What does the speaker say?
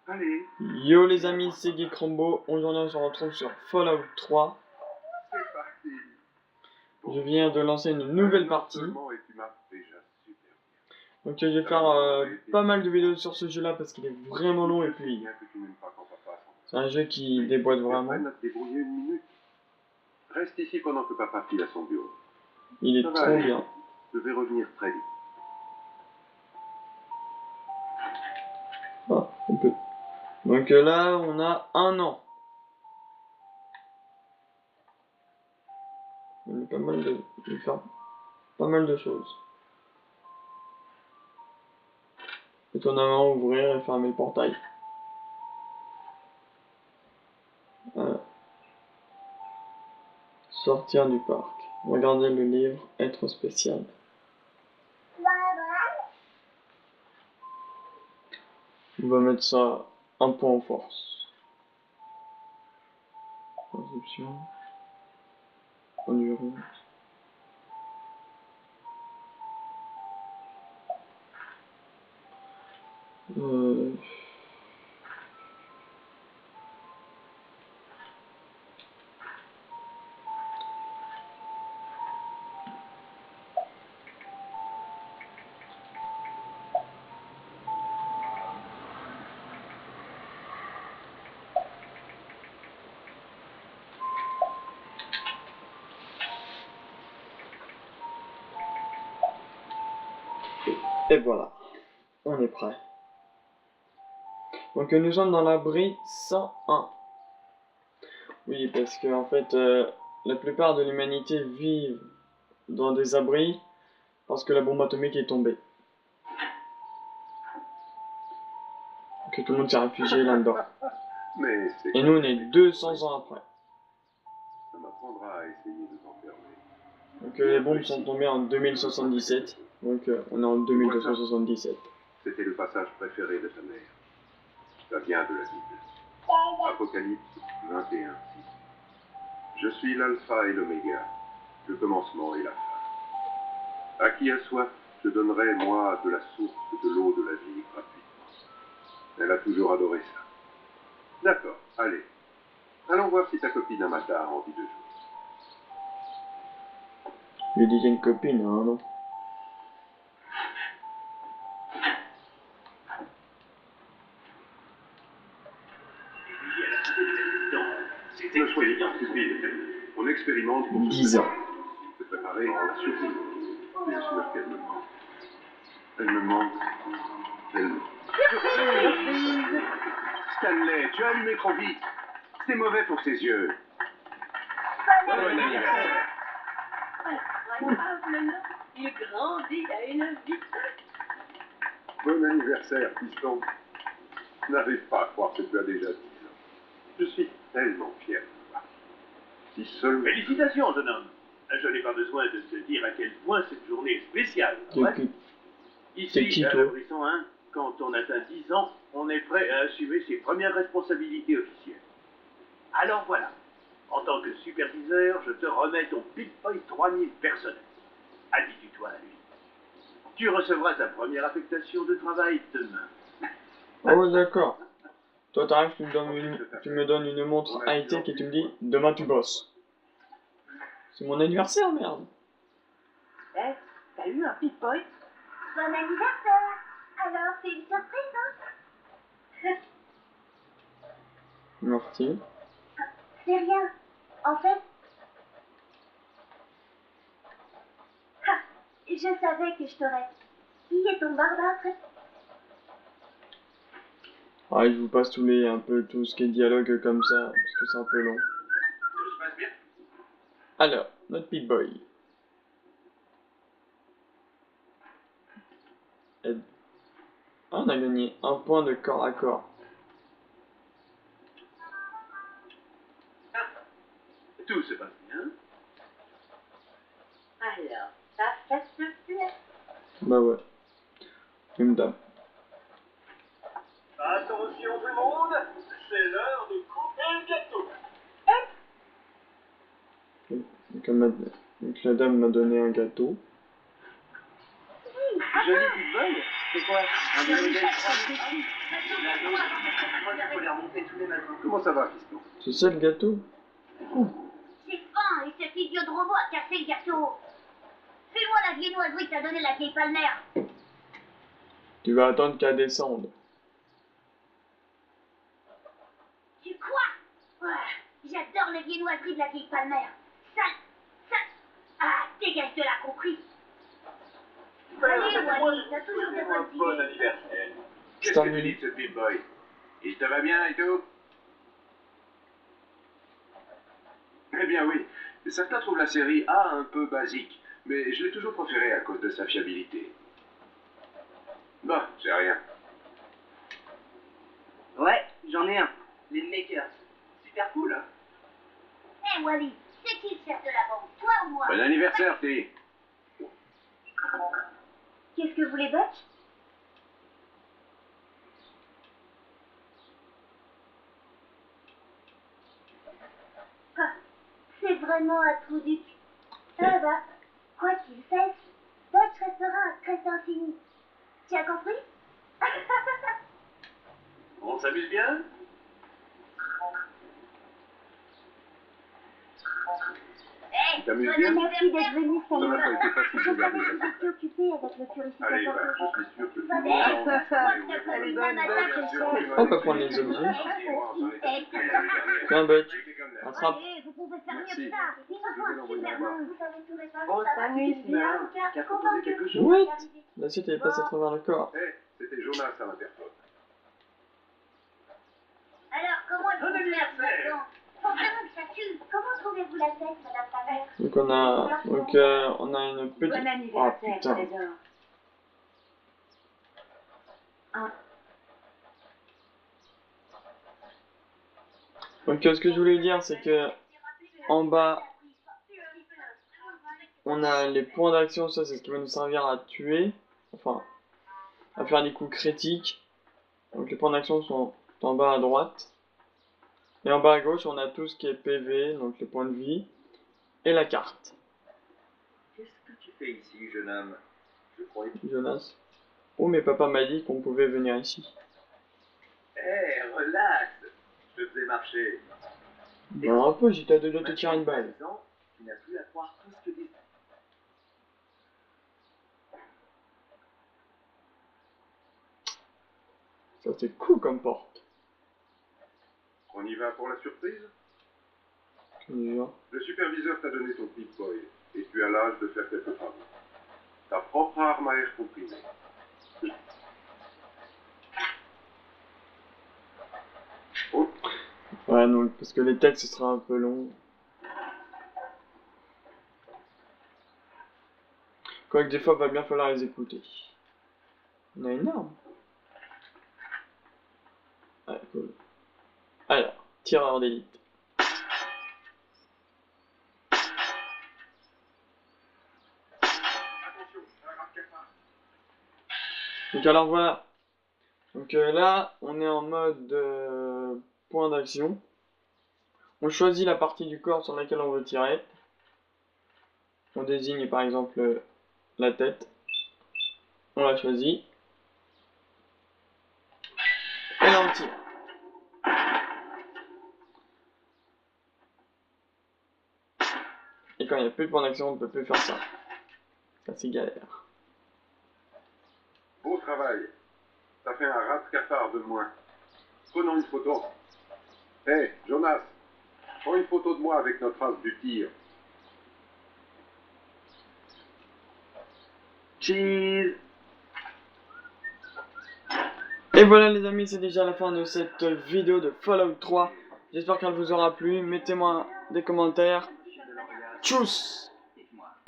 Allez. Yo les amis, c'est Geek Rombo. Aujourd'hui on se retrouve sur Fallout 3. C'est parti. Je viens de lancer une nouvelle partie. Donc je vais faire pas mal de vidéos sur ce jeu là parce qu'il est vraiment long et puis c'est un jeu qui déboîte vraiment. Reste ici pendant que papa file à son bureau. Il est trop bien. Je vais revenir très vite. Ah, on peut. Donc là on a 1 an. On a pas mal de faire pas mal de choses. Étonnamment ouvrir et fermer le portail. Voilà. Sortir du parc. Regarder le livre, être spécial. On va mettre ça un point en force. Transcription. Endurance. Et voilà, on est prêt. Donc nous sommes dans l'abri 101. Oui, parce que en fait, la plupart de l'humanité vit dans des abris parce que la bombe atomique est tombée. Que tout le monde s'est réfugié là-dedans. Et nous, on est 200 ans après. Ça m'apprendra à essayer de t'enfermer. Donc les bombes sont tombées en 2077. Donc on est en 2277. C'était le passage préféré de ta mère. Ça vient de la Bible. Apocalypse 21. Je suis l'alpha et l'oméga, le commencement et la fin. À qui a soif, je donnerai, moi, de la source de l'eau de la vie gratuitement. Elle a toujours adoré ça. D'accord, allez. Allons voir si ta copine Amata a envie de jouer. J'ai déjà une copine, hein, non? Ne soyez pas stupide. On expérimente pour 10 ans. se préparer à la survie. Bien sûr qu'elle me manque. Elle me manque. Stanley, tu as allumé trop vite. C'est mauvais pour ses yeux. Bon anniversaire. Incroyable, il grandit à une vitesse. Bon anniversaire, piston. Je n'arrive pas à croire que tu as déjà 10 ans. Je suis tellement fier de toi. Si seulement... Félicitations, jeune homme. Je n'ai pas besoin de te dire à quel point cette journée est spéciale. Ouais. Ici, à l'abri 101, quand on atteint 10 ans, on est prêt à assumer ses premières responsabilités officielles. Alors voilà, en tant que superviseur, je te remets ton Pip-Boy 3000 personnel. Habitue-toi à lui. Tu recevras ta première affectation de travail demain. Oh d'accord. Toi t'arrives, tu me donnes une montre high-tech et tu me dis demain tu bosses. C'est mon anniversaire, merde. Eh, t'as eu un Pip-Boy? Bon anniversaire. Alors, c'est une surprise, hein? Merci. C'est rien. En fait... Ah, je savais que je t'aurais. Qui est ton barbare? Ah, je vous passe un peu tout ce qui est dialogue comme ça, parce que c'est un peu long. Tout se passe bien? Alors, notre Pip-Boy. Ah, on a gagné 1 point de corps à corps. Tout se passe bien. Alors, ça te plaît? Bah ouais. Une dame. Attention tout le monde, c'est l'heure de couper le gâteau. Donc la dame m'a donné un gâteau. Joli Pip-Boy. C'est quoi? Un des modèles 3000? Je crois qu'il faut les remonter tous les matins. Comment ça va, fiston? C'est ça le gâteau? C'est fin et cet idiot de robot a cassé le gâteau. Fais-moi la viennoiserie que t'as donné la vieille palmère. Tu vas attendre qu'elle descende. Tu quoi? Ouais, j'adore les viennoiseries de la vieille palmère. Ça... Ah, dégage de la compris. Allez, Wally, t'as toujours des bonnes Bon idées. anniversaire. Qu'est-ce que tu dis de ce Pip Boy? Il te va bien et tout? Eh bien oui, certains trouvent la série A un peu basique, mais je l'ai toujours préférée à cause de sa fiabilité. Bon, c'est rien. Ouais, j'en ai un. Les Makers. Super cool, hein? Hé, Wally, c'est qui le chef de la bande, toi ou moi? Bon anniversaire, fille. Qu'est-ce que vous voulez, Butch? Ah, c'est vraiment un trou duc. Ça va. Quoi qu'il fasse, Butch restera un crétin fini. Tu as compris? On s'amuse bien? Hé, Tu t'amuses bien? merci d'être venu, Ça n'a pas Samuel. été facile Je de garder savais que ça. vous étiez occupé avec le Allez, purificateur. va, je suis sûr que tu Va vas bien. en Moi, discuter. je t'appelle Elle est une bonne, nana bonne, très Bien sûr, chère. On peut prendre les objets. Tiens, Butch, attrape. Allez, vous pouvez faire mieux Merci. que ça. Il Je vais faut l'envoyer super là-bas. bon. Vous savez tout réparer. Oh, Ça va, salut, c'est bien, Sylvain. Lucas. Qui a Content proposé que- quelque chose? What? L'assiette est passée à travers le corps. Eh, c'était Jonas à l'interphone. Alors, comment il faut Bon faire anniversaire. maintenant? Faut vraiment que ça tue. Comment trouvez-vous la tête, madame Palmer? Donc on a une petite... Bon Oh anniversaire, putain. trésor. Donc ce que je voulais dire c'est que en bas on a les points d'action, ça c'est ce qui va nous servir à tuer, enfin à faire des coups critiques. Donc les points d'action sont en bas à droite. Et en bas à gauche on a tout ce qui est PV, donc les points de vie, et la carte. Qu'est-ce que tu fais ici, jeune homme? Je croyais... Jonas. Oh mais papa m'a dit qu'on pouvait venir ici. Hé, relax. Je te faisais marcher. Non un peu, j'étais à deux doigts de te tirer une balle. Maintenant, tu n'as plus à croire tout ce que dit. Ça c'est cool comme porte. On y va pour la surprise? Genre. Le superviseur t'a donné ton Pip Boy et tu as l'âge de faire quelques travaux. Ta propre arme à air comprimé. Oh, Ouais donc parce que les textes ce sera un peu long. Quoique des fois va bien falloir les écouter. On a une arme. Ouais, cool. Alors, tireur d'élite. attention, un rare cafard. Donc alors voilà. Donc là, on est en mode point d'action. On choisit la partie du corps sur laquelle on veut tirer. On désigne par exemple la tête. On la choisit. Et là on tire. Et quand il n'y a plus de point d'action, on ne peut plus faire ça. Ça c'est galère. Beau travail. Ça fait un rat de cafard de moins. Prenons une photo. Hé, Jonas, prends une photo de moi avec notre trace du tir. Cheese. Et voilà les amis, c'est déjà la fin de cette vidéo de Fallout 3. J'espère qu'elle vous aura plu. Mettez-moi des commentaires. Tchuss!